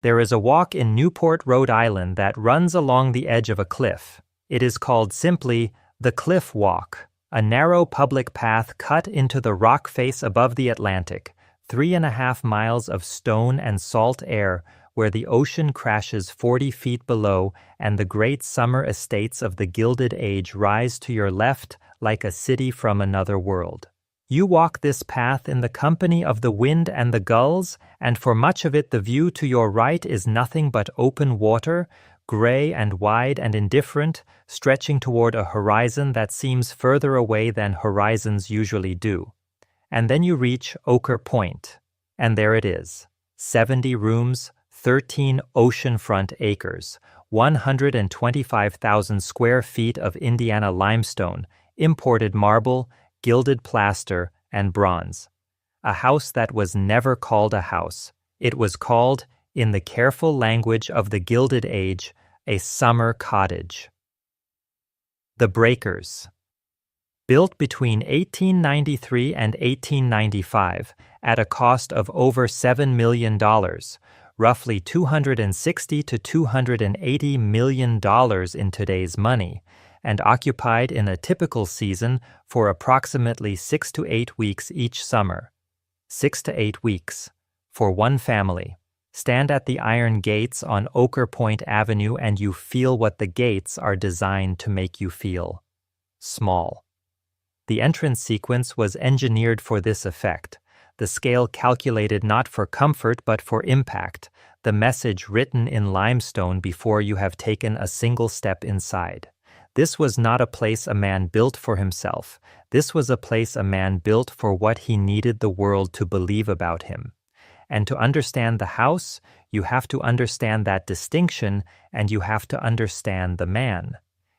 There is a walk in Newport, Rhode Island that runs along the edge of a cliff. It is called simply the Cliff Walk, a narrow public path cut into the rock face above the Atlantic, 3.5 miles of stone and salt air where the ocean crashes 40 feet below and the great summer estates of the Gilded Age rise to your left like a city from another world. You walk this path in the company of the wind and the gulls, and for much of it the view to your right is nothing but open water, gray and wide and indifferent, stretching toward a horizon that seems further away than horizons usually do. And then you reach Ochre Point, and there it is, 70 rooms, 13 oceanfront acres, 125,000 square feet of Indiana limestone, imported marble, gilded plaster, and bronze. A house that was never called a house. It was called, in the careful language of the Gilded Age, a summer cottage. The Breakers. Built between 1893 and 1895 at a cost of over $7 million, roughly $260 to $280 million in today's money, and occupied in a typical season for approximately 6 to 8 weeks each summer. 6 to 8 weeks, for one family. Stand at the iron gates on Ochre Point Avenue and you feel what the gates are designed to make you feel. Small. The entrance sequence was engineered for this effect, the scale calculated not for comfort but for impact, the message written in limestone before you have taken a single step inside. This was not a place a man built for himself. This was a place a man built for what he needed the world to believe about him. And to understand the house, you have to understand that distinction, and you have to understand the man.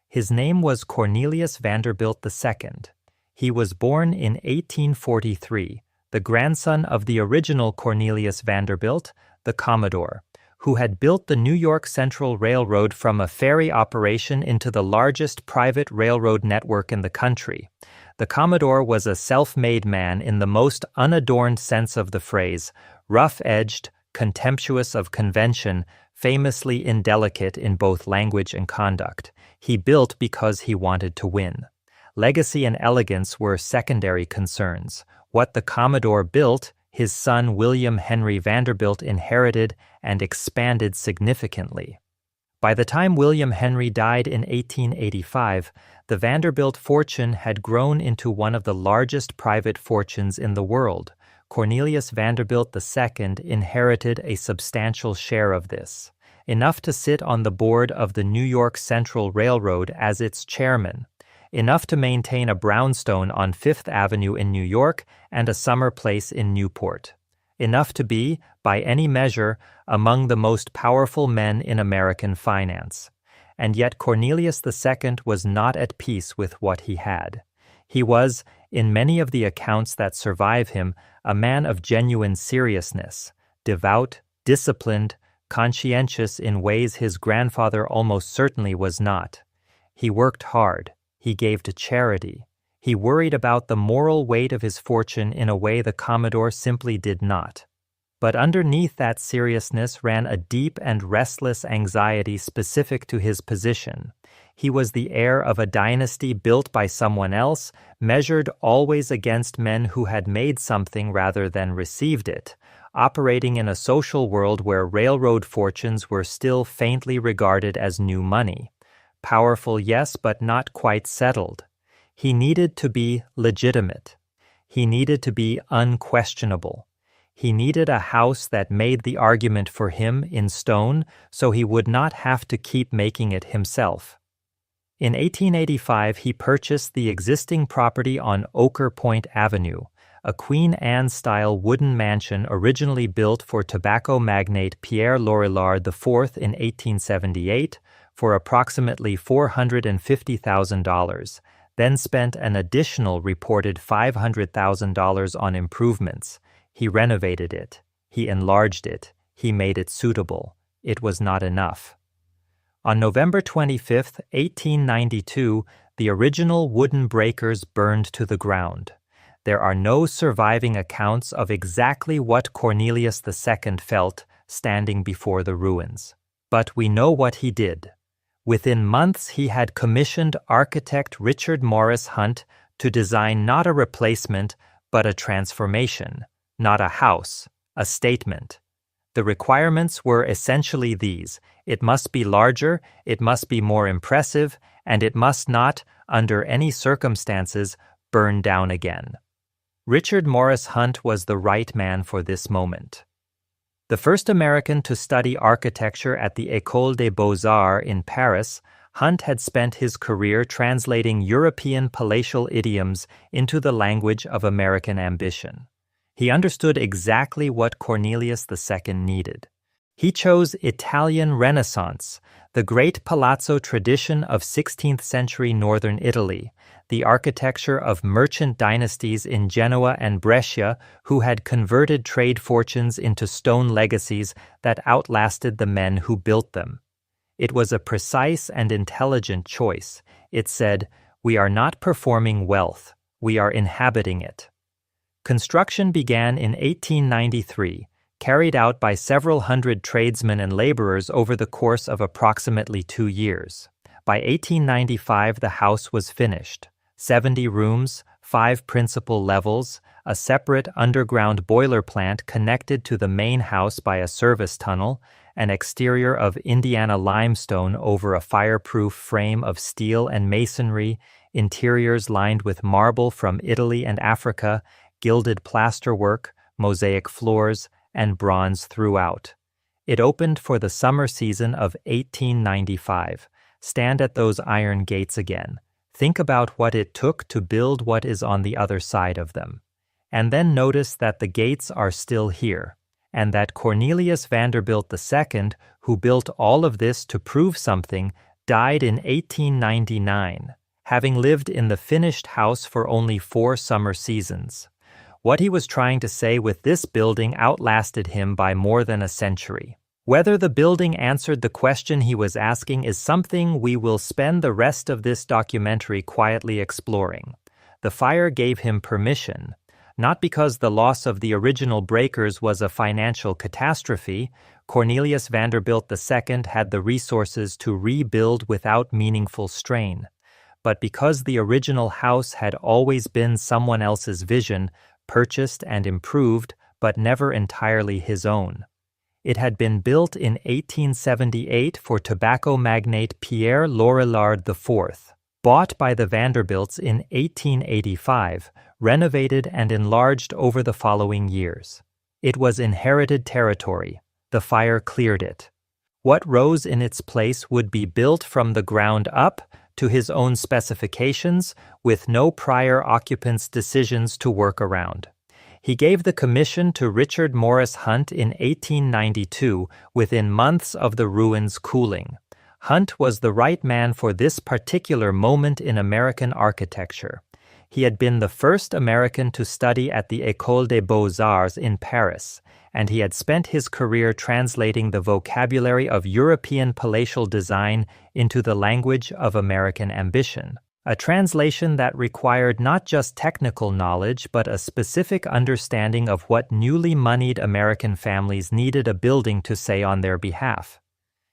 His name was Cornelius Vanderbilt II. He was born in 1843, the grandson of the original Cornelius Vanderbilt, the Commodore, who had built the New York Central Railroad from a ferry operation into the largest private railroad network in the country. The Commodore was a self-made man in the most unadorned sense of the phrase, rough-edged, contemptuous of convention, famously indelicate in both language and conduct. He built because he wanted to win. Legacy and elegance were secondary concerns. What the Commodore built, his son William Henry Vanderbilt inherited and expanded significantly. By the time William Henry died in 1885, the Vanderbilt fortune had grown into one of the largest private fortunes in the world. Cornelius Vanderbilt II inherited a substantial share of this, enough to sit on the board of the New York Central Railroad as its chairman, enough to maintain a brownstone on Fifth Avenue in New York and a summer place in Newport, enough to be, by any measure, among the most powerful men in American finance. And yet Cornelius II was not at peace with what he had. He was, in many of the accounts that survive him, a man of genuine seriousness, devout, disciplined, conscientious in ways his grandfather almost certainly was not. He worked hard. He gave to charity. He worried about the moral weight of his fortune in a way the Commodore simply did not. But underneath that seriousness ran a deep and restless anxiety specific to his position. He was the heir of a dynasty built by someone else, measured always against men who had made something rather than received it, operating in a social world where railroad fortunes were still faintly regarded as new money. Powerful, yes, but not quite settled. He needed to be legitimate. He needed to be unquestionable. He needed a house that made the argument for him in stone so he would not have to keep making it himself. In 1885, he purchased the existing property on Ochre Point Avenue, a Queen Anne-style wooden mansion originally built for tobacco magnate Pierre Lorillard IV in 1878, for approximately $450,000, then spent an additional reported $500,000 on improvements. He renovated it. He enlarged it. He made it suitable. It was not enough. On November 25, 1892, the original wooden breakers burned to the ground. There are no surviving accounts of exactly what Cornelius II felt standing before the ruins. But we know what he did. Within months, he had commissioned architect Richard Morris Hunt to design not a replacement, but a transformation, not a house, a statement. The requirements were essentially these: it must be larger, it must be more impressive, and it must not, under any circumstances, burn down again. Richard Morris Hunt was the right man for this moment. The first American to study architecture at the École des Beaux-Arts in Paris, Hunt had spent his career translating European palatial idioms into the language of American ambition. He understood exactly what Cornelius II needed. He chose Italian Renaissance, the great palazzo tradition of 16th century northern Italy, the architecture of merchant dynasties in Genoa and Brescia who had converted trade fortunes into stone legacies that outlasted the men who built them. It was a precise and intelligent choice. It said, "We are not performing wealth, we are inhabiting it." Construction began in 1893, carried out by several hundred tradesmen and laborers over the course of approximately 2 years. By 1895, the house was finished. 70 rooms, 5 principal levels, a separate underground boiler plant connected to the main house by a service tunnel, an exterior of Indiana limestone over a fireproof frame of steel and masonry, interiors lined with marble from Italy and Africa, gilded plasterwork, mosaic floors, and bronze throughout. It opened for the summer season of 1895. Stand at those iron gates again. Think about what it took to build what is on the other side of them. And then notice that the gates are still here, and that Cornelius Vanderbilt II, who built all of this to prove something, died in 1899, having lived in the finished house for only 4 summer seasons. What he was trying to say with this building outlasted him by more than a century. Whether the building answered the question he was asking is something we will spend the rest of this documentary quietly exploring. The fire gave him permission, not because the loss of the original breakers was a financial catastrophe. Cornelius Vanderbilt II had the resources to rebuild without meaningful strain, but because the original house had always been someone else's vision, purchased and improved, but never entirely his own. It had been built in 1878 for tobacco magnate Pierre Lorillard IV, bought by the Vanderbilts in 1885, renovated and enlarged over the following years. It was inherited territory. The fire cleared it. What rose in its place would be built from the ground up to his own specifications, with no prior occupants' decisions to work around. He gave the commission to Richard Morris Hunt in 1892, within months of the ruins cooling. Hunt was the right man for this particular moment in American architecture. He had been the first American to study at the École des Beaux-Arts in Paris, and he had spent his career translating the vocabulary of European palatial design into the language of American ambition. A translation that required not just technical knowledge, but a specific understanding of what newly moneyed American families needed a building to say on their behalf.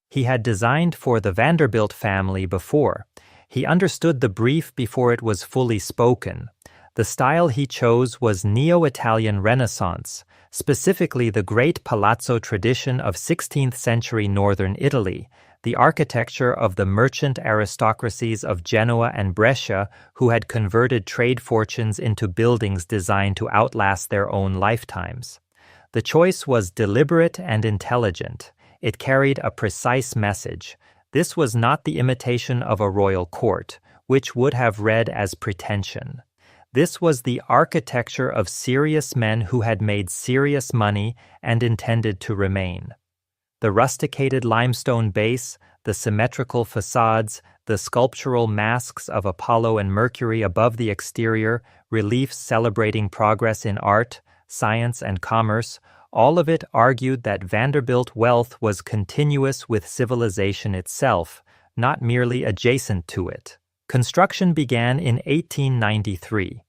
He had designed for the Vanderbilt family before. He understood the brief before it was fully spoken. The style he chose was Neo-Italian Renaissance, specifically the great palazzo tradition of 16th century northern Italy, the architecture of the merchant aristocracies of Genoa and Brescia who had converted trade fortunes into buildings designed to outlast their own lifetimes. The choice was deliberate and intelligent. It carried a precise message. This was not the imitation of a royal court, which would have read as pretension. This was the architecture of serious men who had made serious money and intended to remain. The rusticated limestone base, the symmetrical facades, the sculptural masks of Apollo and Mercury above the exterior, reliefs celebrating progress in art, science, and commerce, all of it argued that Vanderbilt wealth was continuous with civilization itself, not merely adjacent to it. Construction began in 1893.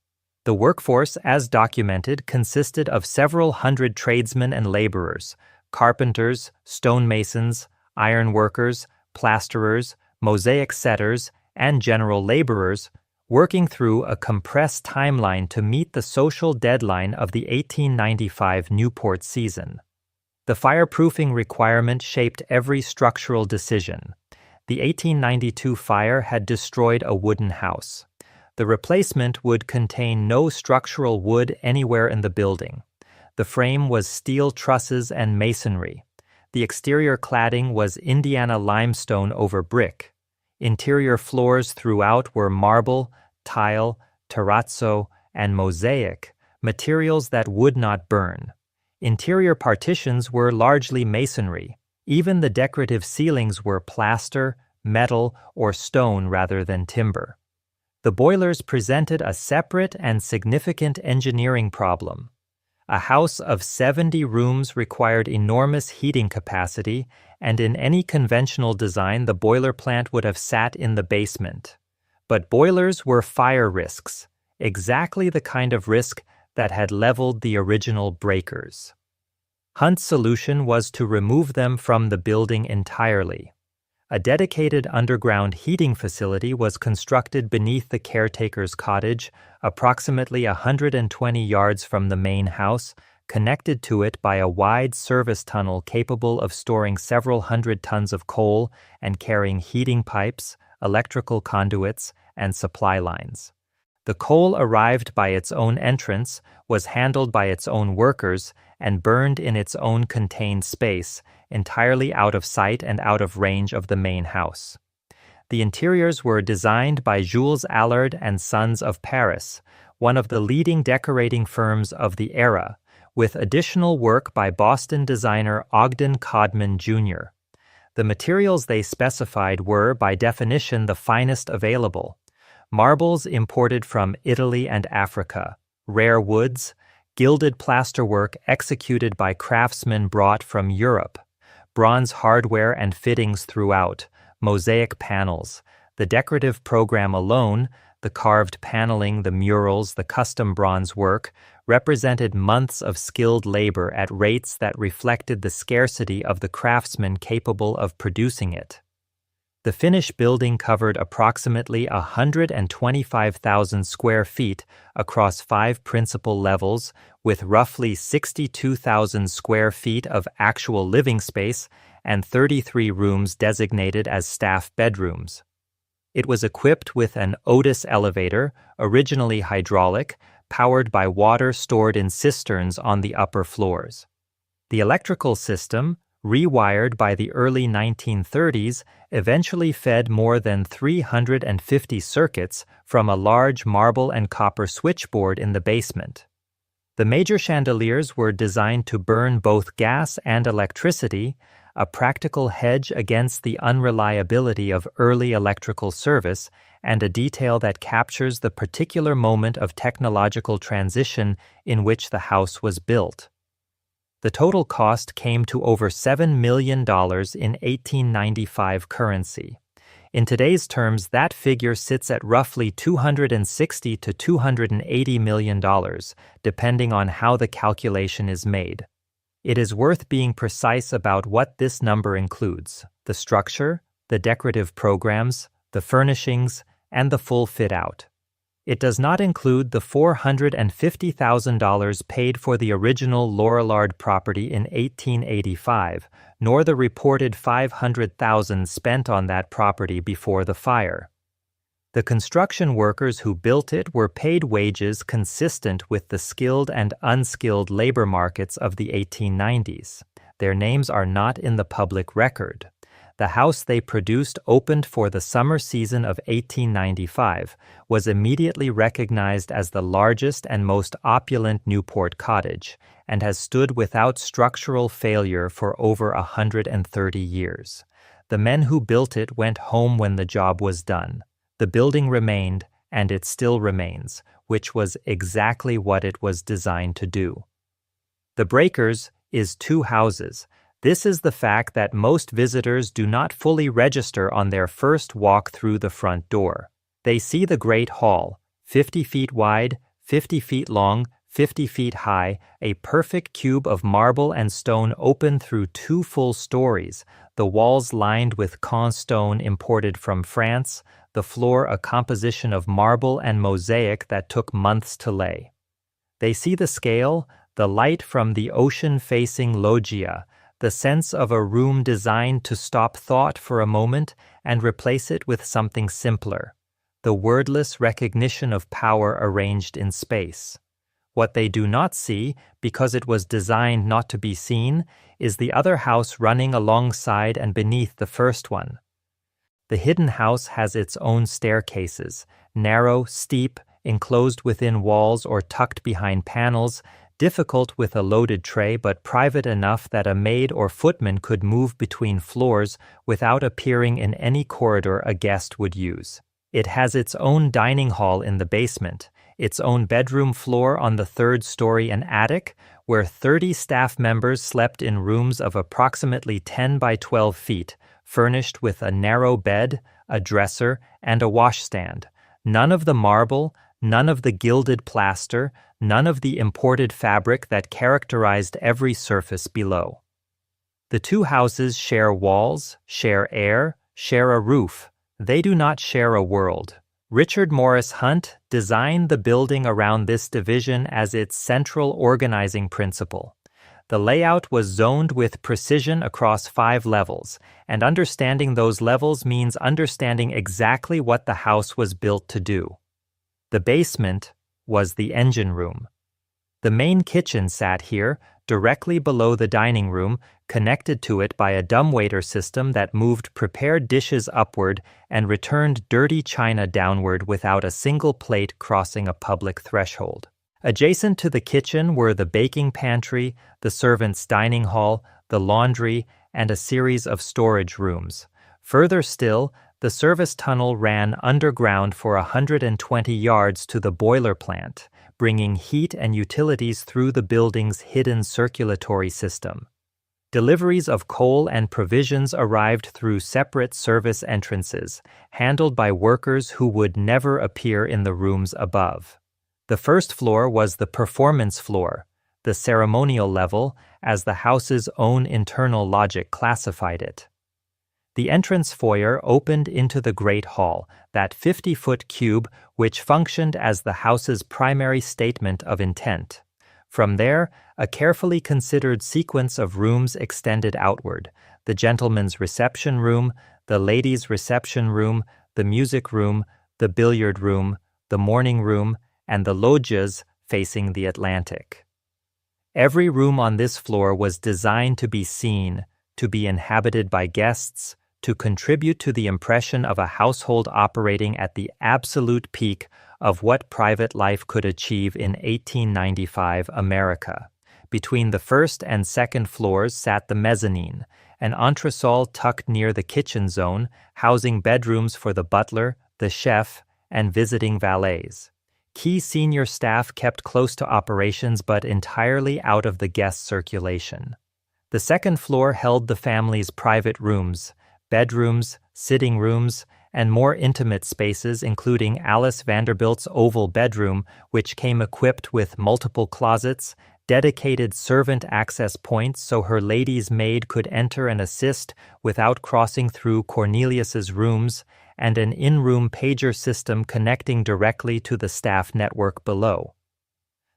The workforce, as documented, consisted of several hundred tradesmen and laborers, carpenters, stonemasons, ironworkers, plasterers, mosaic setters, and general laborers, working through a compressed timeline to meet the social deadline of the 1895 Newport season. The fireproofing requirement shaped every structural decision. The 1892 fire had destroyed a wooden house. The replacement would contain no structural wood anywhere in the building. The frame was steel trusses and masonry. The exterior cladding was Indiana limestone over brick. Interior floors throughout were marble, tile, terrazzo, and mosaic, materials that would not burn. Interior partitions were largely masonry. Even the decorative ceilings were plaster, metal, or stone rather than timber. The boilers presented a separate and significant engineering problem. A house of 70 rooms required enormous heating capacity, and in any conventional design the boiler plant would have sat in the basement. But boilers were fire risks, exactly the kind of risk that had leveled the original breakers. Hunt's solution was to remove them from the building entirely. A dedicated underground heating facility was constructed beneath the caretaker's cottage, approximately 120 yards from the main house, connected to it by a wide service tunnel capable of storing several hundred tons of coal and carrying heating pipes, electrical conduits, and supply lines. The coal arrived by its own entrance, was handled by its own workers, and burned in its own contained space, entirely out of sight and out of range of the main house. The interiors were designed by Jules Allard and Sons of Paris, one of the leading decorating firms of the era, with additional work by Boston designer Ogden Codman Jr. The materials they specified were, by definition, the finest available: marbles imported from Italy and Africa, rare woods, gilded plasterwork executed by craftsmen brought from Europe, bronze hardware and fittings throughout, mosaic panels. The decorative program alone, the carved paneling, the murals, the custom bronze work, represented months of skilled labor at rates that reflected the scarcity of the craftsmen capable of producing it. The finished building covered approximately 125,000 square feet across 5 principal levels, with roughly 62,000 square feet of actual living space and 33 rooms designated as staff bedrooms. It was equipped with an Otis elevator, originally hydraulic, powered by water stored in cisterns on the upper floors. The electrical system, rewired by the early 1930s, eventually fed more than 350 circuits from a large marble and copper switchboard in the basement. The major chandeliers were designed to burn both gas and electricity, a practical hedge against the unreliability of early electrical service, and a detail that captures the particular moment of technological transition in which the house was built. The total cost came to over $7 million in 1895 currency. In today's terms, that figure sits at roughly $260 to $280 million, depending on how the calculation is made. It is worth being precise about what this number includes: the structure, the decorative programs, the furnishings, and the full fit-out. It does not include the $450,000 paid for the original Lorillard property in 1885, nor the reported $500,000 spent on that property before the fire. The construction workers who built it were paid wages consistent with the skilled and unskilled labor markets of the 1890s. Their names are not in the public record. The house they produced opened for the summer season of 1895, was immediately recognized as the largest and most opulent Newport cottage, and has stood without structural failure for over 130 years. The men who built it went home when the job was done. The building remained, and it still remains, which was exactly what it was designed to do. The Breakers is 2 houses. This is the fact that most visitors do not fully register on their first walk through the front door. They see the Great Hall, 50 feet wide, 50 feet long, 50 feet high, a perfect cube of marble and stone open through 2 full stories, the walls lined with Caen stone imported from France, the floor a composition of marble and mosaic that took months to lay. They see the scale, the light from the ocean-facing loggia, the sense of a room designed to stop thought for a moment and replace it with something simpler, the wordless recognition of power arranged in space. What they do not see, because it was designed not to be seen, is the other house running alongside and beneath the first one. The hidden house has its own staircases, narrow, steep, enclosed within walls or tucked behind panels, difficult with a loaded tray but private enough that a maid or footman could move between floors without appearing in any corridor a guest would use. It has its own dining hall in the basement, its own bedroom floor on the 3rd story and attic, where 30 staff members slept in rooms of approximately 10 by 12 feet, furnished with a narrow bed, a dresser, and a washstand. None of the marble, none of the gilded plaster, none of the imported fabric that characterized every surface below. The 2 houses share walls, share air, share a roof. They do not share a world. Richard Morris Hunt designed the building around this division as its central organizing principle. The layout was zoned with precision across 5 levels, and understanding those levels means understanding exactly what the house was built to do. The basement was the engine room. The main kitchen sat here, directly below the dining room, connected to it by a dumbwaiter system that moved prepared dishes upward and returned dirty china downward without a single plate crossing a public threshold. Adjacent to the kitchen were the baking pantry, the servants' dining hall, the laundry, and a series of storage rooms. Further still, the service tunnel ran underground for 120 yards to the boiler plant, bringing heat and utilities through the building's hidden circulatory system. Deliveries of coal and provisions arrived through separate service entrances, handled by workers who would never appear in the rooms above. The first floor was the performance floor, the ceremonial level, as the house's own internal logic classified it. The entrance foyer opened into the Great Hall, that 50-foot cube which functioned as the house's primary statement of intent. From there, a carefully considered sequence of rooms extended outward: the gentleman's reception room, the ladies' reception room, the music room, the billiard room, the morning room, and the loggias facing the Atlantic. Every room on this floor was designed to be seen, to be inhabited by guests, to contribute to the impression of a household operating at the absolute peak of what private life could achieve in 1895 America. Between the first and second floors sat the mezzanine, an entresol tucked near the kitchen zone, housing bedrooms for the butler, the chef, and visiting valets. Key senior staff kept close to operations but entirely out of the guest circulation. The second floor held the family's private rooms, bedrooms, sitting rooms, and more intimate spaces, including Alice Vanderbilt's oval bedroom, which came equipped with multiple closets, dedicated servant access points so her lady's maid could enter and assist without crossing through Cornelius's rooms, and an in-room pager system connecting directly to the staff network below.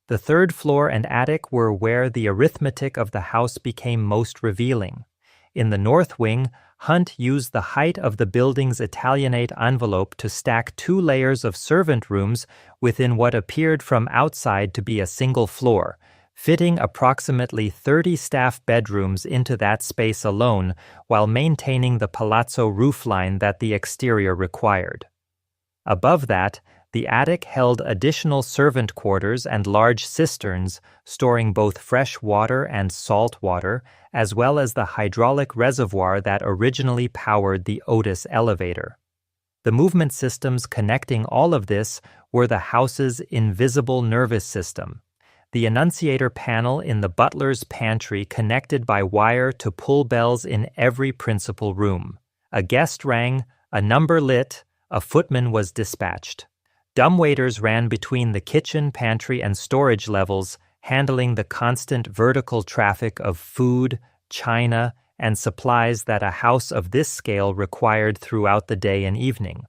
The third floor and attic were where the arithmetic of the house became most revealing. In the north wing, Hunt used the height of the building's Italianate envelope to stack 2 layers of servant rooms within what appeared from outside to be a single floor, fitting approximately 30 staff bedrooms into that space alone while maintaining the palazzo roofline that the exterior required. Above that, the attic held additional servant quarters and large cisterns storing both fresh water and salt water, as well as the hydraulic reservoir that originally powered the Otis elevator. The movement systems connecting all of this were the house's invisible nervous system, the annunciator panel in the butler's pantry connected by wire to pull bells in every principal room. A guest rang, a number lit, a footman was dispatched. Dumbwaiters ran between the kitchen, pantry, and storage levels, handling the constant vertical traffic of food, china, and supplies that a house of this scale required throughout the day and evening.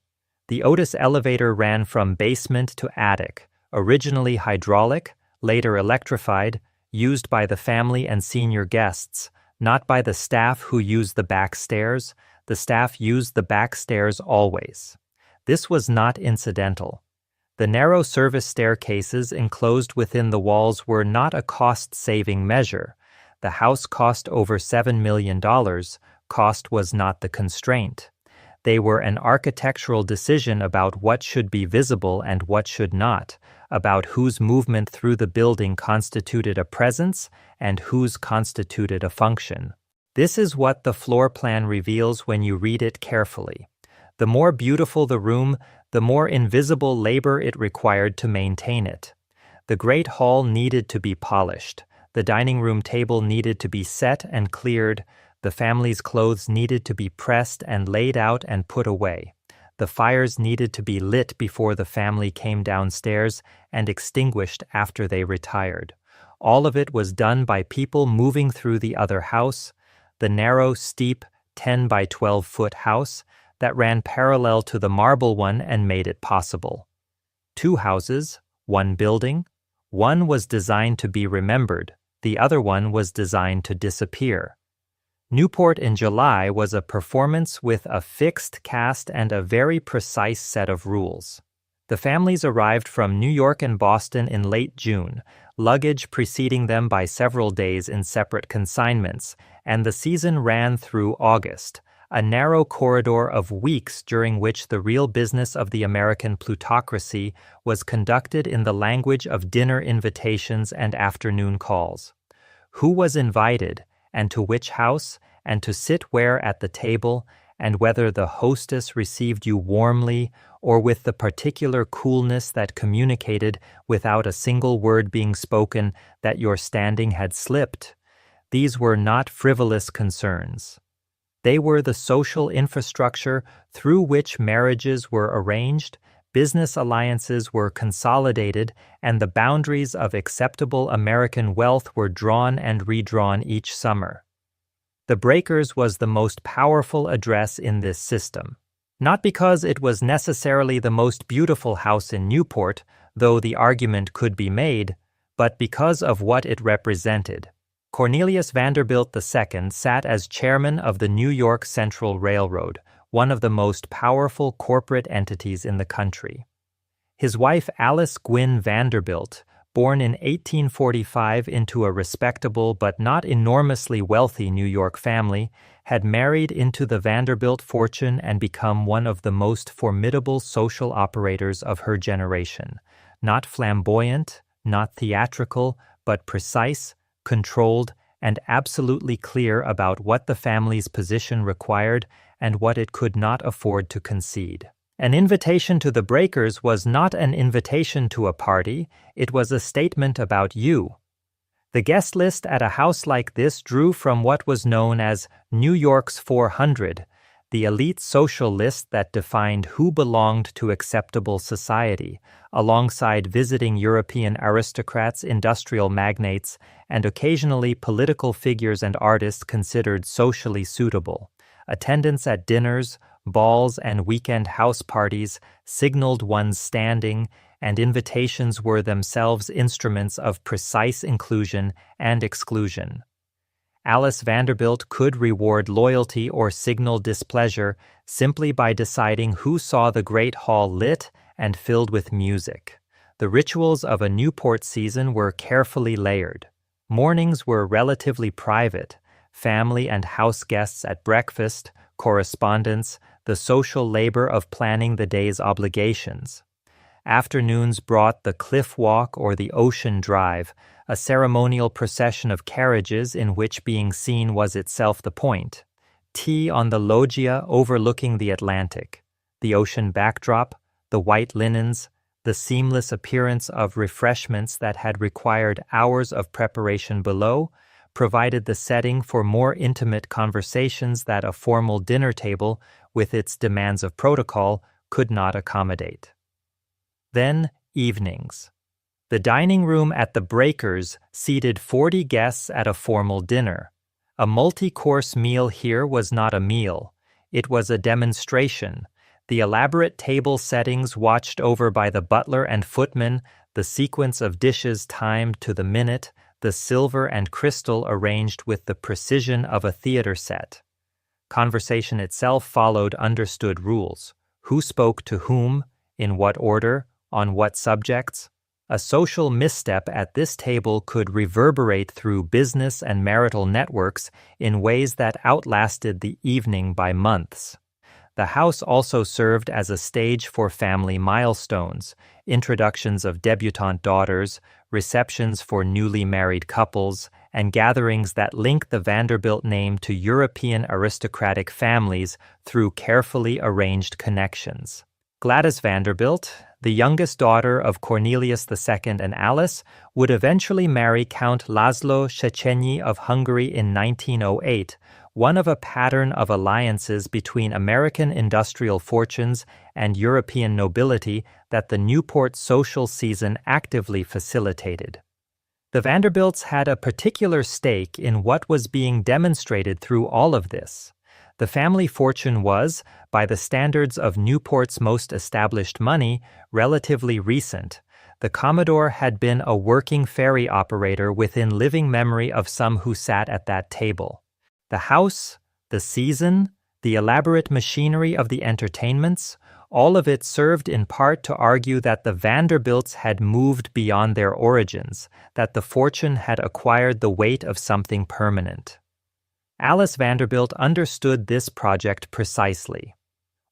The Otis elevator ran from basement to attic, originally hydraulic, later electrified, used by the family and senior guests, not by the staff who used the back stairs. The staff used the back stairs always. This was not incidental. The narrow service staircases enclosed within the walls were not a cost-saving measure. The house cost over $7 million. Cost was not the constraint. They were an architectural decision about what should be visible and what should not, about whose movement through the building constituted a presence and whose constituted a function. This is what the floor plan reveals when you read it carefully. The more beautiful the room, the more invisible labor it required to maintain it. The great hall needed to be polished. The dining room table needed to be set and cleared. The family's clothes needed to be pressed and laid out and put away. The fires needed to be lit before the family came downstairs and extinguished after they retired. All of it was done by people moving through the other house, the narrow, steep, 10 by 12-foot house that ran parallel to the marble one and made it possible. 2 houses, 1 building. One was designed to be remembered. The other one was designed to disappear. Newport in July was a performance with a fixed cast and a very precise set of rules. The families arrived from New York and Boston in late June, luggage preceding them by several days in separate consignments, and the season ran through August, a narrow corridor of weeks during which the real business of the American plutocracy was conducted in the language of dinner invitations and afternoon calls. Who was invited, and to which house, and to sit where at the table, and whether the hostess received you warmly or with the particular coolness that communicated, without a single word being spoken, that your standing had slipped. These were not frivolous concerns. They were the social infrastructure through which marriages were arranged, business alliances were consolidated, and the boundaries of acceptable American wealth were drawn and redrawn each summer. The Breakers was the most powerful address in this system, not because it was necessarily the most beautiful house in Newport, though the argument could be made, but because of what it represented. Cornelius Vanderbilt II sat as chairman of the New York Central Railroad, one of the most powerful corporate entities in the country. His wife Alice Gwynne Vanderbilt, born in 1845 into a respectable but not enormously wealthy New York family, had married into the Vanderbilt fortune and become one of the most formidable social operators of her generation, not flamboyant, not theatrical, but precise, controlled, and absolutely clear about what the family's position required and what it could not afford to concede. An invitation to the Breakers was not an invitation to a party, it was a statement about you. The guest list at a house like this drew from what was known as New York's 400, the elite social list that defined who belonged to acceptable society, alongside visiting European aristocrats, industrial magnates, and occasionally political figures and artists considered socially suitable. Attendance at dinners, balls, and weekend house parties signaled one's standing, and invitations were themselves instruments of precise inclusion and exclusion. Alice Vanderbilt could reward loyalty or signal displeasure simply by deciding who saw the great hall lit and filled with music. The rituals of a Newport season were carefully layered. Mornings were relatively private, family and house guests at breakfast, correspondence, the social labor of planning the day's obligations. Afternoons brought the cliff walk or the ocean drive, a ceremonial procession of carriages in which being seen was itself the point. Tea on the loggia overlooking the Atlantic, the ocean backdrop, the white linens, the seamless appearance of refreshments that had required hours of preparation below, provided the setting for more intimate conversations that a formal dinner table, with its demands of protocol, could not accommodate. Then, evenings. The dining room at the Breakers seated 40 guests at a formal dinner. A multi-course meal here was not a meal. It was a demonstration. The elaborate table settings watched over by the butler and footman, the sequence of dishes timed to the minute, the silver and crystal arranged with the precision of a theater set. Conversation itself followed understood rules. Who spoke to whom, in what order, on what subjects? A social misstep at this table could reverberate through business and marital networks in ways that outlasted the evening by months. The house also served as a stage for family milestones, introductions of debutante daughters, receptions for newly married couples, and gatherings that link the Vanderbilt name to European aristocratic families through carefully arranged connections. Gladys Vanderbilt, the youngest daughter of Cornelius II and Alice, would eventually marry Count Laszlo Széchenyi of Hungary in 1908, one of a pattern of alliances between American industrial fortunes and European nobility that the Newport social season actively facilitated. The Vanderbilts had a particular stake in what was being demonstrated through all of this. The family fortune was, by the standards of Newport's most established money, relatively recent. The Commodore had been a working ferry operator within living memory of some who sat at that table. The house, the season, the elaborate machinery of the entertainments, all of it served in part to argue that the Vanderbilts had moved beyond their origins, that the fortune had acquired the weight of something permanent. Alice Vanderbilt understood this project precisely.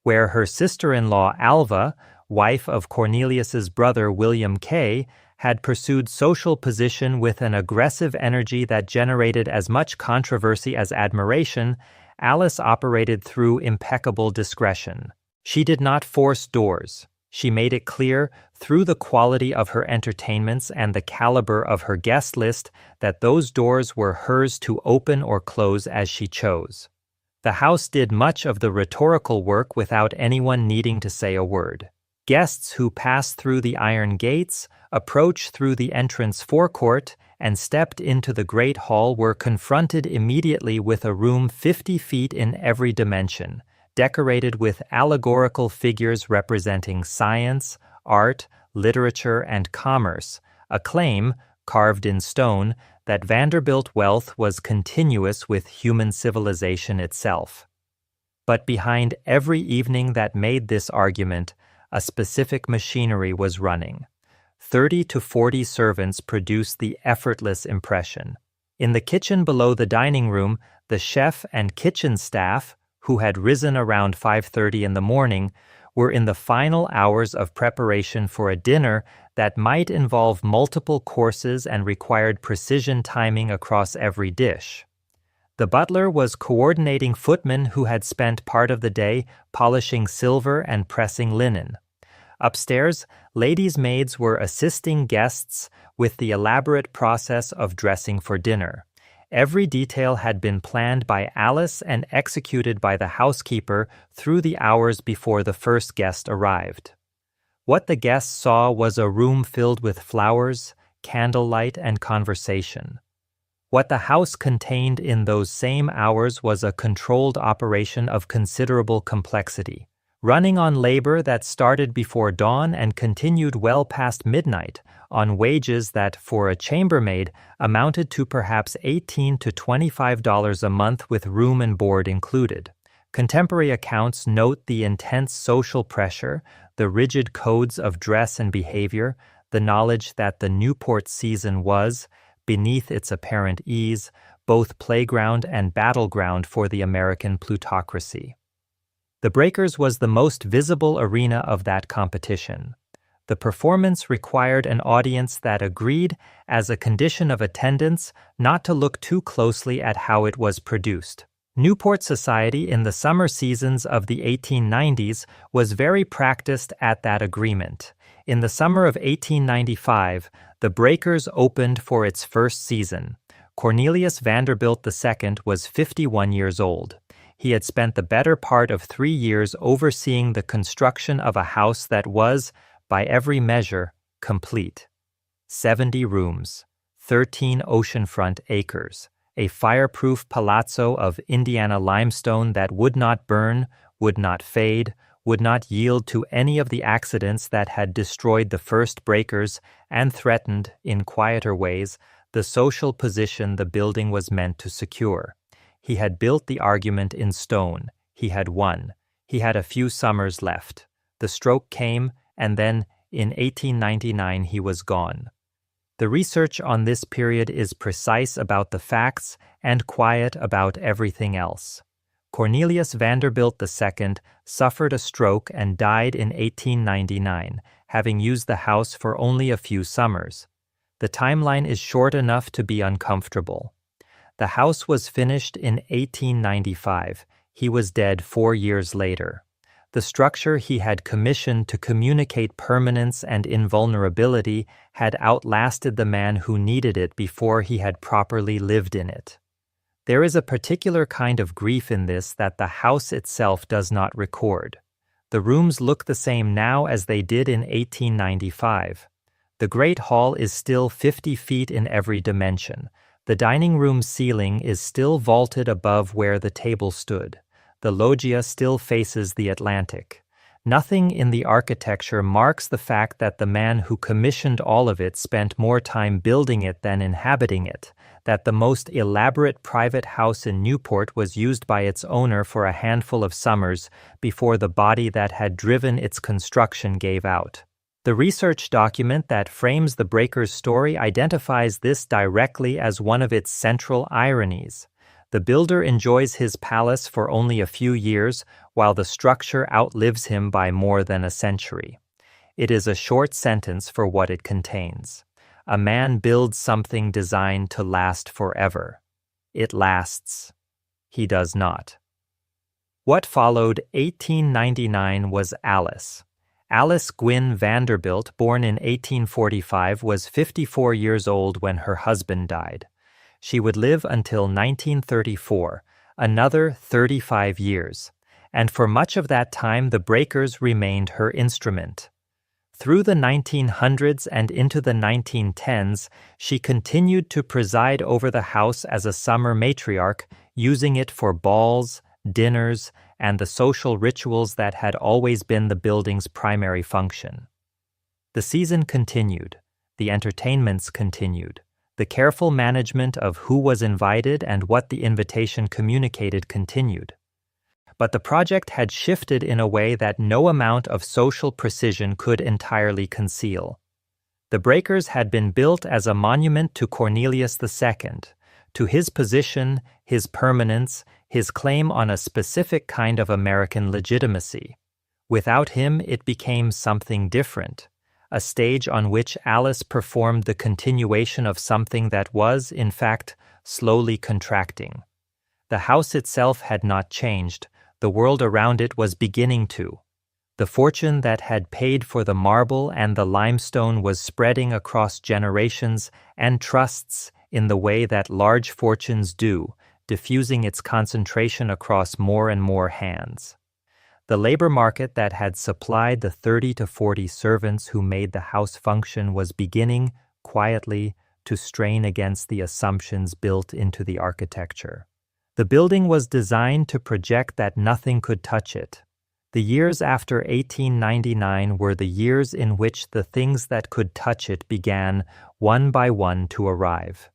Where her sister-in-law Alva, wife of Cornelius's brother William K., had pursued social position with an aggressive energy that generated as much controversy as admiration, Alice operated through impeccable discretion. She did not force doors. She made it clear, through the quality of her entertainments and the caliber of her guest list, that those doors were hers to open or close as she chose. The house did much of the rhetorical work without anyone needing to say a word. Guests who passed through the iron gates, approached through the entrance forecourt, and stepped into the great hall were confronted immediately with a room 50 feet in every dimension, decorated with allegorical figures representing science, art, literature, and commerce, a claim, carved in stone, that Vanderbilt wealth was continuous with human civilization itself. But behind every evening that made this argument, a specific machinery was running. 30 to 40 servants produced the effortless impression. In the kitchen below the dining room, the chef and kitchen staff, who had risen around 5:30 in the morning, were in the final hours of preparation for a dinner that might involve multiple courses and required precision timing across every dish. The butler was coordinating footmen who had spent part of the day polishing silver and pressing linen. Upstairs, ladies' maids were assisting guests with the elaborate process of dressing for dinner. Every detail had been planned by Alice and executed by the housekeeper through the hours before the first guest arrived. What the guests saw was a room filled with flowers, candlelight, and conversation. What the house contained in those same hours was a controlled operation of considerable complexity, running on labor that started before dawn and continued well past midnight, on wages that, for a chambermaid, amounted to perhaps $18 to $25 a month with room and board included. Contemporary accounts note the intense social pressure, the rigid codes of dress and behavior, the knowledge that the Newport season was, beneath its apparent ease, both playground and battleground for the American plutocracy. The Breakers was the most visible arena of that competition. The performance required an audience that agreed, as a condition of attendance, not to look too closely at how it was produced. Newport society in the summer seasons of the 1890s was very practiced at that agreement. In the summer of 1895, the Breakers opened for its first season. Cornelius Vanderbilt II was 51 years old. He had spent the better part of 3 years overseeing the construction of a house that was, by every measure, complete. 70 rooms, 13 oceanfront acres, a fireproof palazzo of Indiana limestone that would not burn, would not fade, would not yield to any of the accidents that had destroyed the first breakers and threatened, in quieter ways, the social position the building was meant to secure. He had built the argument in stone. He had won. He had a few summers left. The stroke came, and then, in 1899, he was gone. The research on this period is precise about the facts and quiet about everything else. Cornelius Vanderbilt II suffered a stroke and died in 1899, having used the house for only a few summers. The timeline is short enough to be uncomfortable. The house was finished in 1895. He was dead 4 years later. The structure he had commissioned to communicate permanence and invulnerability had outlasted the man who needed it before he had properly lived in it. There is a particular kind of grief in this that the house itself does not record. The rooms look the same now as they did in 1895. The Great Hall is still 50 feet in every dimension. The dining room ceiling is still vaulted above where the table stood. The loggia still faces the Atlantic. Nothing in the architecture marks the fact that the man who commissioned all of it spent more time building it than inhabiting it, that the most elaborate private house in Newport was used by its owner for a handful of summers before the body that had driven its construction gave out. The research document that frames the breaker's story identifies this directly as one of its central ironies. The builder enjoys his palace for only a few years, while the structure outlives him by more than a century. It is a short sentence for what it contains. A man builds something designed to last forever. It lasts. He does not. What followed 1899 was Alice. Alice Gwynne Vanderbilt, born in 1845, was 54 years old when her husband died. She would live until 1934, another 35 years, and for much of that time the breakers remained her instrument. Through the 1900s and into the 1910s, she continued to preside over the house as a summer matriarch, using it for balls, dinners, and the social rituals that had always been the building's primary function. The season continued. The entertainments continued. The careful management of who was invited and what the invitation communicated continued. But the project had shifted in a way that no amount of social precision could entirely conceal. The breakers had been built as a monument to Cornelius II, to his position, his permanence, his claim on a specific kind of American legitimacy. Without him, it became something different. A stage on which Alice performed the continuation of something that was, in fact, slowly contracting. The house itself had not changed. The world around it was beginning to. The fortune that had paid for the marble and the limestone was spreading across generations and trusts in the way that large fortunes do, diffusing its concentration across more and more hands. The labor market that had supplied the 30 to 40 servants who made the house function was beginning, quietly, to strain against the assumptions built into the architecture. The building was designed to project that nothing could touch it. The years after 1899 were the years in which the things that could touch it began, one by one, to arrive.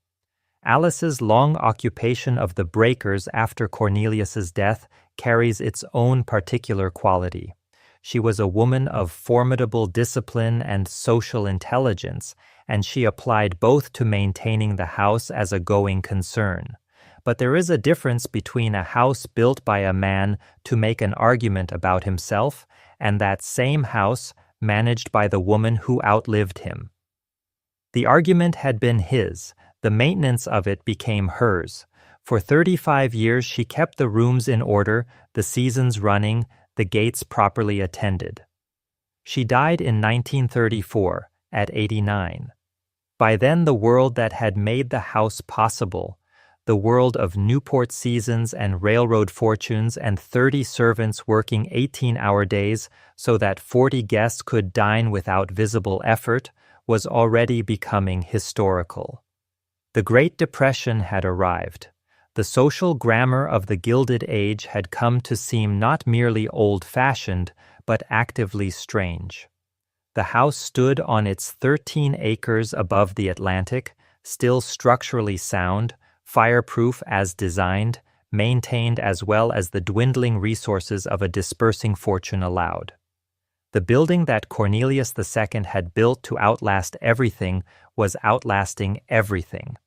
Alice's long occupation of the breakers after Cornelius's death carries its own particular quality. She was a woman of formidable discipline and social intelligence, and she applied both to maintaining the house as a going concern. But there is a difference between a house built by a man to make an argument about himself and that same house managed by the woman who outlived him. The argument had been his. The maintenance of it became hers. For 35 years she kept the rooms in order, the seasons running, the gates properly attended. She died in 1934, at 89. By then the world that had made the house possible, the world of Newport seasons and railroad fortunes and 30 servants working 18-hour days so that 40 guests could dine without visible effort, was already becoming historical. The Great Depression had arrived. The social grammar of the Gilded Age had come to seem not merely old-fashioned, but actively strange. The house stood on its 13 acres above the Atlantic, still structurally sound, fireproof as designed, maintained as well as the dwindling resources of a dispersing fortune allowed. The building that Cornelius II had built to outlast everything was outlasting everything,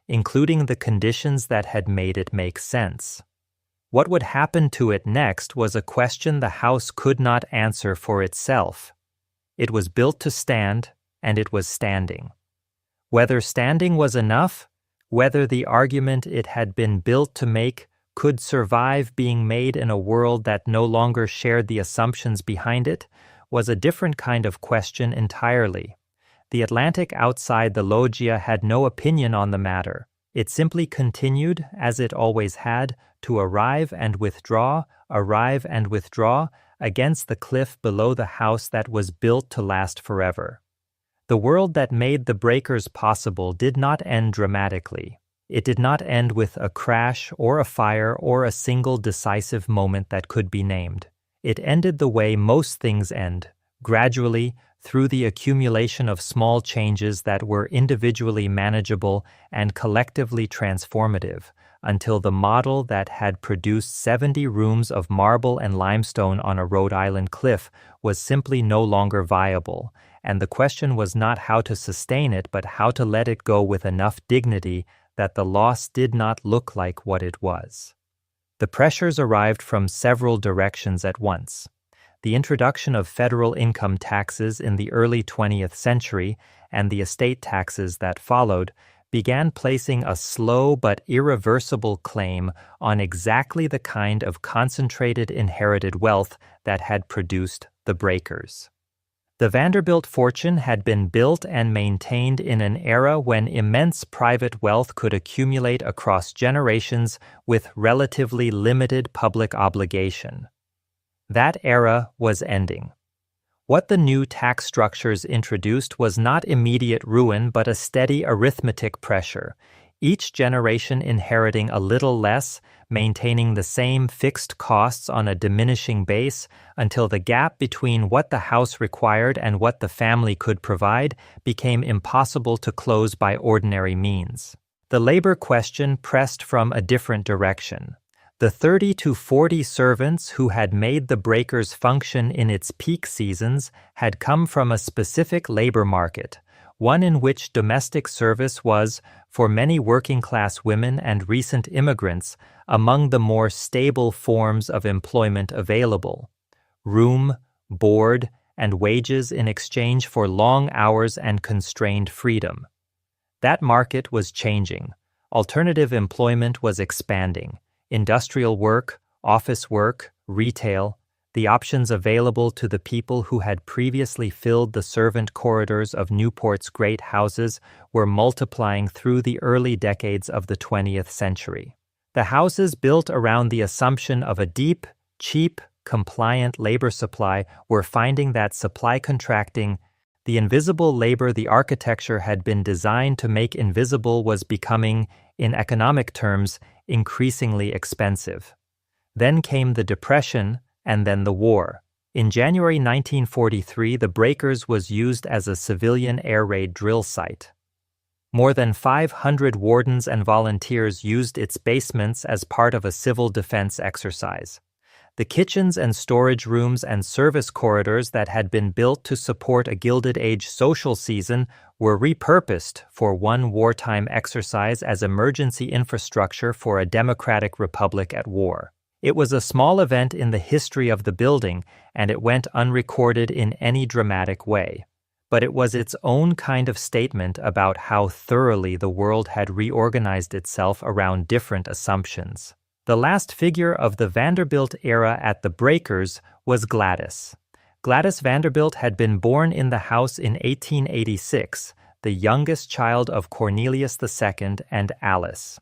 including the conditions that had made it make sense. What would happen to it next was a question the house could not answer for itself. It was built to stand, and it was standing. Whether standing was enough, whether the argument it had been built to make could survive being made in a world that no longer shared the assumptions behind it, was a different kind of question entirely. The Atlantic outside the loggia had no opinion on the matter. It simply continued, as it always had, to arrive and withdraw against the cliff below the house that was built to last forever. The world that made the breakers possible did not end dramatically. It did not end with a crash or a fire or a single decisive moment that could be named. It ended the way most things end, gradually, through the accumulation of small changes that were individually manageable and collectively transformative, until the model that had produced 70 rooms of marble and limestone on a Rhode Island cliff was simply no longer viable, and the question was not how to sustain it but how to let it go with enough dignity that the loss did not look like what it was. The pressures arrived from several directions at once. The introduction of federal income taxes in the early 20th century and the estate taxes that followed began placing a slow but irreversible claim on exactly the kind of concentrated inherited wealth that had produced the breakers. The Vanderbilt fortune had been built and maintained in an era when immense private wealth could accumulate across generations with relatively limited public obligation. That era was ending. What the new tax structures introduced was not immediate ruin but a steady arithmetic pressure, each generation inheriting a little less, maintaining the same fixed costs on a diminishing base until the gap between what the house required and what the family could provide became impossible to close by ordinary means. The labor question pressed from a different direction. The 30 to 40 servants who had made the breakers function in its peak seasons had come from a specific labor market, one in which domestic service was, for many working-class women and recent immigrants, among the more stable forms of employment available. Room, board, and wages in exchange for long hours and constrained freedom. That market was changing. Alternative employment was expanding. Industrial work, office work, retail, the options available to the people who had previously filled the servant corridors of Newport's great houses were multiplying through the early decades of the 20th century. The houses built around the assumption of a deep, cheap, compliant labor supply were finding that supply contracting. The invisible labor the architecture had been designed to make invisible was becoming, in economic terms, increasingly expensive. Then came the Depression, and then the war. In January 1943, the breakers was used as a civilian air raid drill site. More than 500 wardens and volunteers used its basements as part of a civil defense exercise. The kitchens and storage rooms and service corridors that had been built to support a Gilded Age social season were repurposed for one wartime exercise as emergency infrastructure for a democratic republic at war. It was a small event in the history of the building, and it went unrecorded in any dramatic way. But it was its own kind of statement about how thoroughly the world had reorganized itself around different assumptions. The last figure of the Vanderbilt era at the breakers was Gladys. Gladys Vanderbilt had been born in the house in 1886, the youngest child of Cornelius II and Alice.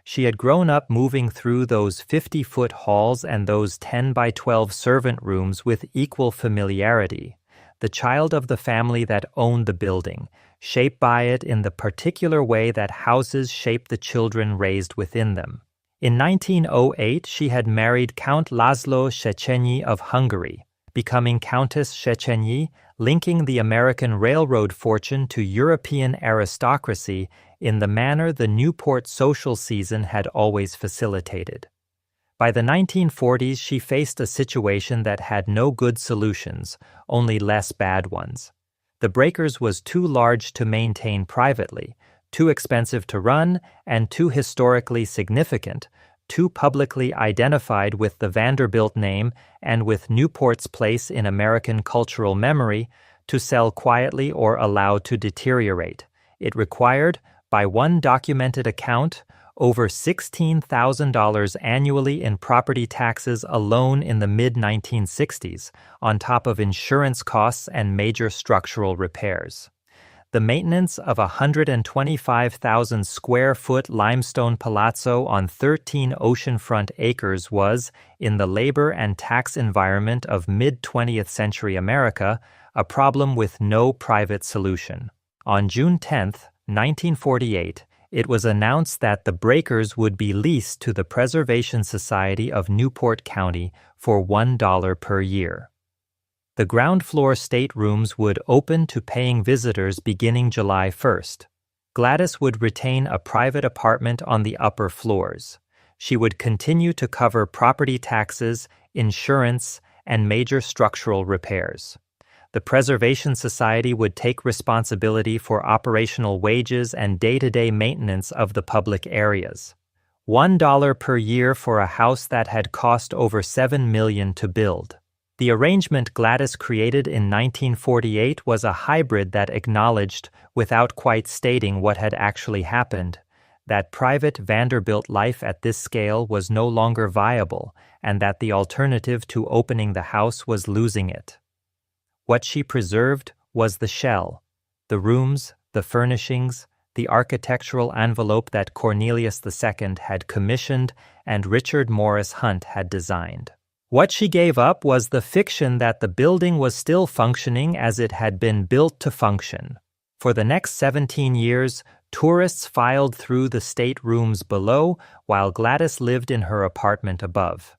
She had grown up moving through those 50-foot halls and those 10 by 12 servant rooms with equal familiarity, the child of the family that owned the building, shaped by it in the particular way that houses shape the children raised within them. In 1908, she had married Count Laszlo Széchenyi of Hungary, becoming Countess Széchenyi, linking the American railroad fortune to European aristocracy in the manner the Newport social season had always facilitated. By the 1940s, she faced a situation that had no good solutions, only less bad ones. The breakers was too large to maintain privately, too expensive to run, and too historically significant, too publicly identified with the Vanderbilt name and with Newport's place in American cultural memory, to sell quietly or allow to deteriorate. It required, by one documented account, over $16,000 annually in property taxes alone in the mid-1960s, on top of insurance costs and major structural repairs. The maintenance of a 125,000 square foot limestone palazzo on 13 oceanfront acres was, in the labor and tax environment of mid-20th century America, a problem with no private solution. On June 10, 1948, it was announced that the breakers would be leased to the Preservation Society of Newport County for $1 per year. The ground floor staterooms would open to paying visitors beginning July 1st. Gladys would retain a private apartment on the upper floors. She would continue to cover property taxes, insurance, and major structural repairs. The Preservation Society would take responsibility for operational wages and day-to-day maintenance of the public areas. $1 per year for a house that had cost over $7 million to build. The arrangement Gladys created in 1948 was a hybrid that acknowledged, without quite stating what had actually happened, that private Vanderbilt life at this scale was no longer viable and that the alternative to opening the house was losing it. What she preserved was the shell, the rooms, the furnishings, the architectural envelope that Cornelius II had commissioned and Richard Morris Hunt had designed. What she gave up was the fiction that the building was still functioning as it had been built to function. For the next 17 years, tourists filed through the staterooms below while Gladys lived in her apartment above.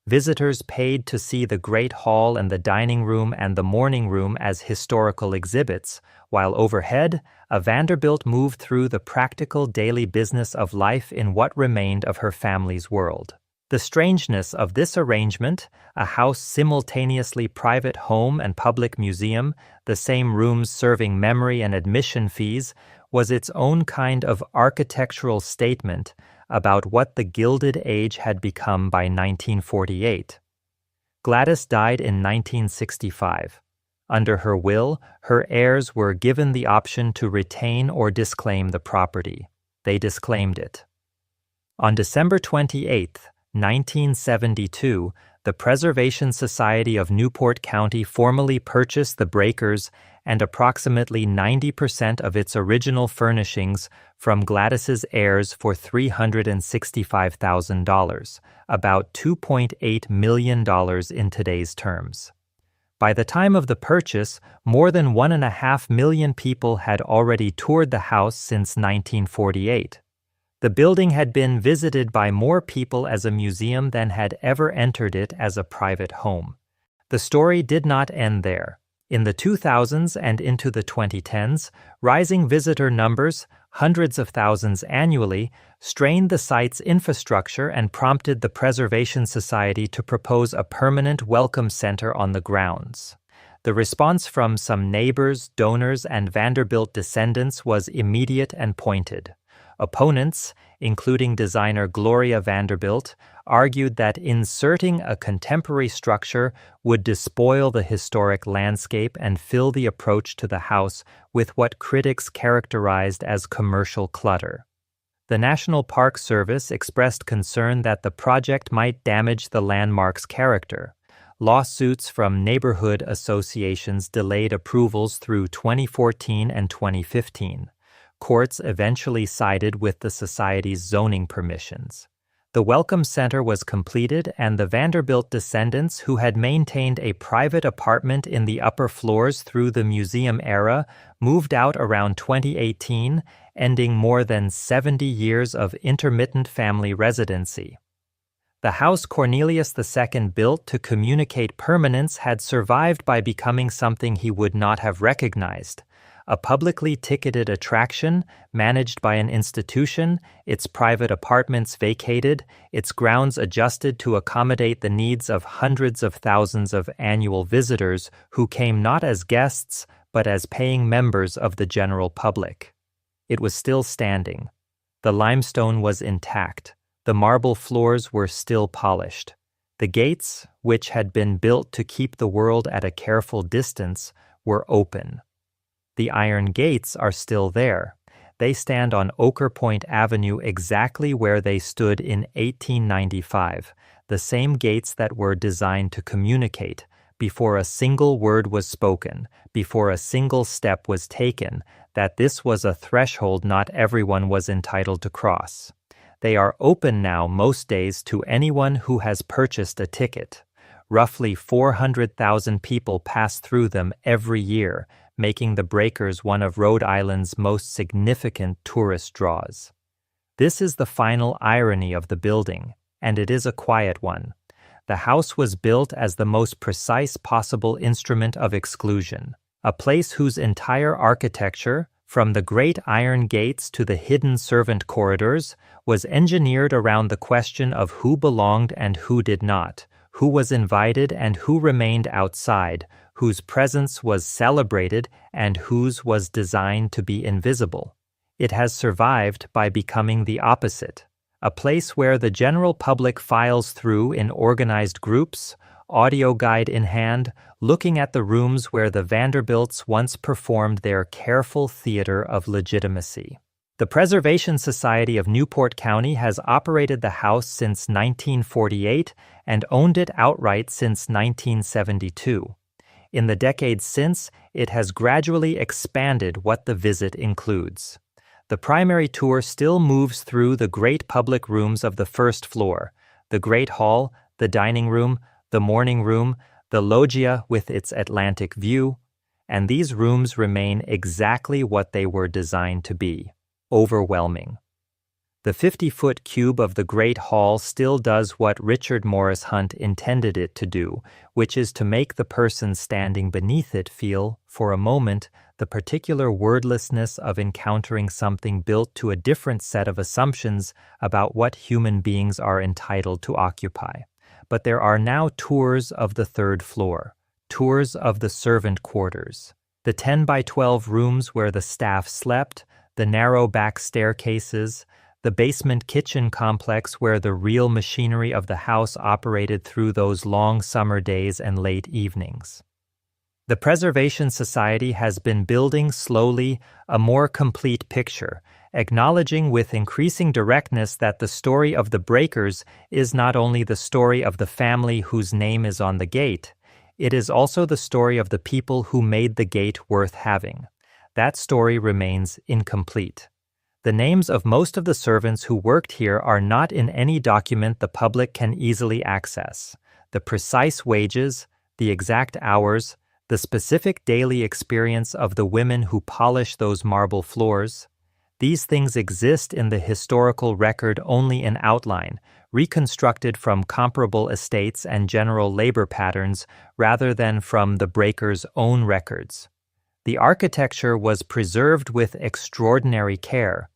Visitors paid to see the Great Hall and the dining room and the morning room as historical exhibits, while overhead, a Vanderbilt moved through the practical daily business of life in what remained of her family's world. The strangeness of this arrangement, a house simultaneously private home and public museum, the same rooms serving memory and admission fees, was its own kind of architectural statement about what the Gilded Age had become by 1948. Gladys died in 1965. Under her will, her heirs were given the option to retain or disclaim the property. They disclaimed it. On December 28, 1972, the Preservation Society of Newport County formally purchased the breakers and approximately 90% of its original furnishings from Gladys's heirs for $365,000, about $2.8 million in today's terms. By the time of the purchase, more than 1.5 million people had already toured the house since 1948. The building had been visited by more people as a museum than had ever entered it as a private home. The story did not end there. In the 2000s and into the 2010s, rising visitor numbers, hundreds of thousands annually, strained the site's infrastructure and prompted the Preservation Society to propose a permanent welcome center on the grounds. The response from some neighbors, donors, and Vanderbilt descendants was immediate and pointed. Opponents, including designer Gloria Vanderbilt, argued that inserting a contemporary structure would despoil the historic landscape and fill the approach to the house with what critics characterized as commercial clutter. The National Park Service expressed concern that the project might damage the landmark's character. Lawsuits from neighborhood associations delayed approvals through 2014 and 2015. courts eventually sided with the society's zoning permissions. The Welcome Center was completed, and the Vanderbilt descendants, who had maintained a private apartment in the upper floors through the museum era, moved out around 2018, ending more than 70 years of intermittent family residency. The house Cornelius II built to communicate permanence had survived by becoming something he would not have recognized: a publicly ticketed attraction managed by an institution, its private apartments vacated, its grounds adjusted to accommodate the needs of hundreds of thousands of annual visitors who came not as guests but as paying members of the general public. It was still standing. The limestone was intact. The marble floors were still polished. The gates, which had been built to keep the world at a careful distance, were open. The iron gates are still there. They stand on Ochre Point Avenue exactly where they stood in 1895, the same gates that were designed to communicate, before a single word was spoken, before a single step was taken, that this was a threshold not everyone was entitled to cross. They are open now most days to anyone who has purchased a ticket. Roughly 400,000 people pass through them every year, making the breakers one of Rhode Island's most significant tourist draws. This is the final irony of the building, and it is a quiet one. The house was built as the most precise possible instrument of exclusion, a place whose entire architecture, from the great iron gates to the hidden servant corridors, was engineered around the question of who belonged and who did not, who was invited and who remained outside, whose presence was celebrated and whose was designed to be invisible. It has survived by becoming the opposite, a place where the general public files through in organized groups, audio guide in hand, looking at the rooms where the Vanderbilts once performed their careful theater of legitimacy. The Preservation Society of Newport County has operated the house since 1948 and owned it outright since 1972. In the decades since, it has gradually expanded what the visit includes. The primary tour still moves through the great public rooms of the first floor, the Great Hall, the dining room, the morning room, the loggia with its Atlantic view, and these rooms remain exactly what they were designed to be: overwhelming. The 50-foot cube of the Great Hall still does what Richard Morris Hunt intended it to do, which is to make the person standing beneath it feel, for a moment, the particular wordlessness of encountering something built to a different set of assumptions about what human beings are entitled to occupy. But there are now tours of the third floor, tours of the servant quarters, the 10 by 12 rooms where the staff slept, the narrow back staircases, the basement kitchen complex where the real machinery of the house operated through those long summer days and late evenings. The Preservation Society has been building slowly a more complete picture, acknowledging with increasing directness that the story of the breakers is not only the story of the family whose name is on the gate, it is also the story of the people who made the gate worth having. That story remains incomplete. The names of most of the servants who worked here are not in any document the public can easily access. The precise wages, the exact hours, the specific daily experience of the women who polish those marble floors, these things exist in the historical record only in outline, reconstructed from comparable estates and general labor patterns rather than from the breakers' own records. The architecture was preserved with extraordinary care.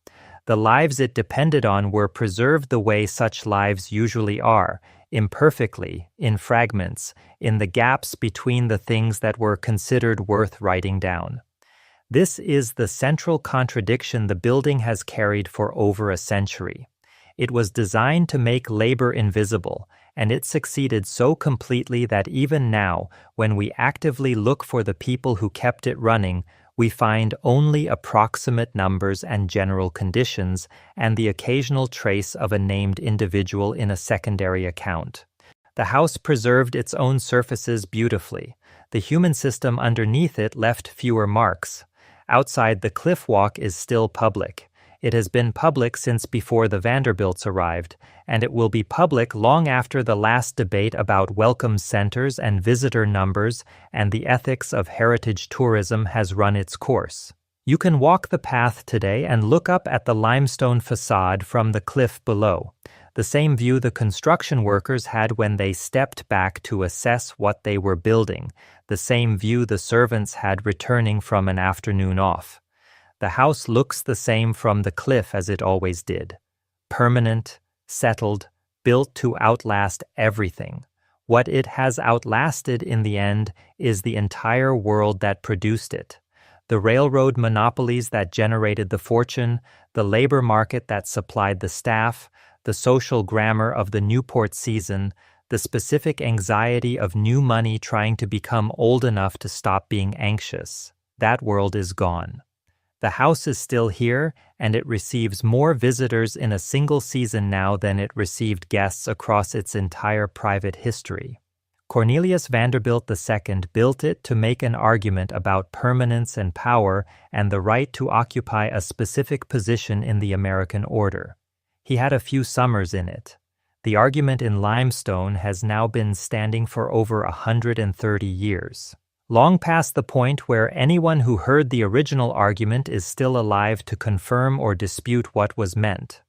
The lives it depended on were preserved the way such lives usually are, imperfectly, in fragments, in the gaps between the things that were considered worth writing down. This is the central contradiction the building has carried for over a century. It was designed to make labor invisible, and it succeeded so completely that even now, when we actively look for the people who kept it running, we find only approximate numbers and general conditions and the occasional trace of a named individual in a secondary account. The house preserved its own surfaces beautifully. The human system underneath it left fewer marks. Outside, the cliff walk is still public. It has been public since before the Vanderbilts arrived, and it will be public long after the last debate about welcome centers and visitor numbers and the ethics of heritage tourism has run its course. You can walk the path today and look up at the limestone facade from the cliff below, the same view the construction workers had when they stepped back to assess what they were building, the same view the servants had returning from an afternoon off. The house looks the same from the cliff as it always did. Permanent, settled, built to outlast everything. What it has outlasted in the end is the entire world that produced it. The railroad monopolies that generated the fortune, the labor market that supplied the staff, the social grammar of the Newport season, the specific anxiety of new money trying to become old enough to stop being anxious. That world is gone. The house is still here, and it receives more visitors in a single season now than it received guests across its entire private history. Cornelius Vanderbilt II built it to make an argument about permanence and power and the right to occupy a specific position in the American order. He had a few summers in it. The argument in limestone has now been standing for over 130 years. Long past the point where anyone who heard the original argument is still alive to confirm or dispute what was meant.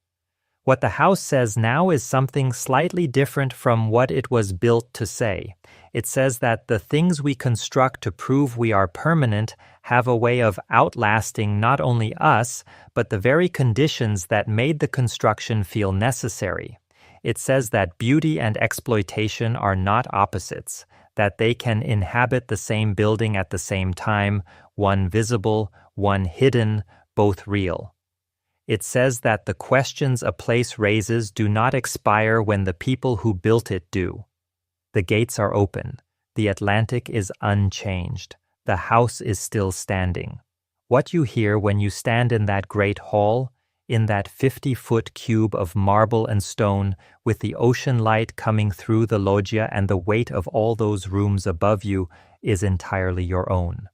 What the house says now is something slightly different from what it was built to say. It says that the things we construct to prove we are permanent have a way of outlasting not only us, but the very conditions that made the construction feel necessary. It says that beauty and exploitation are not opposites, that they can inhabit the same building at the same time, one visible, one hidden, both real. It says that the questions a place raises do not expire when the people who built it do. The gates are open. The Atlantic is unchanged. The house is still standing. What you hear when you stand in that great hall, in that 50-foot cube of marble and stone, with the ocean light coming through the loggia and the weight of all those rooms above you, is entirely your own.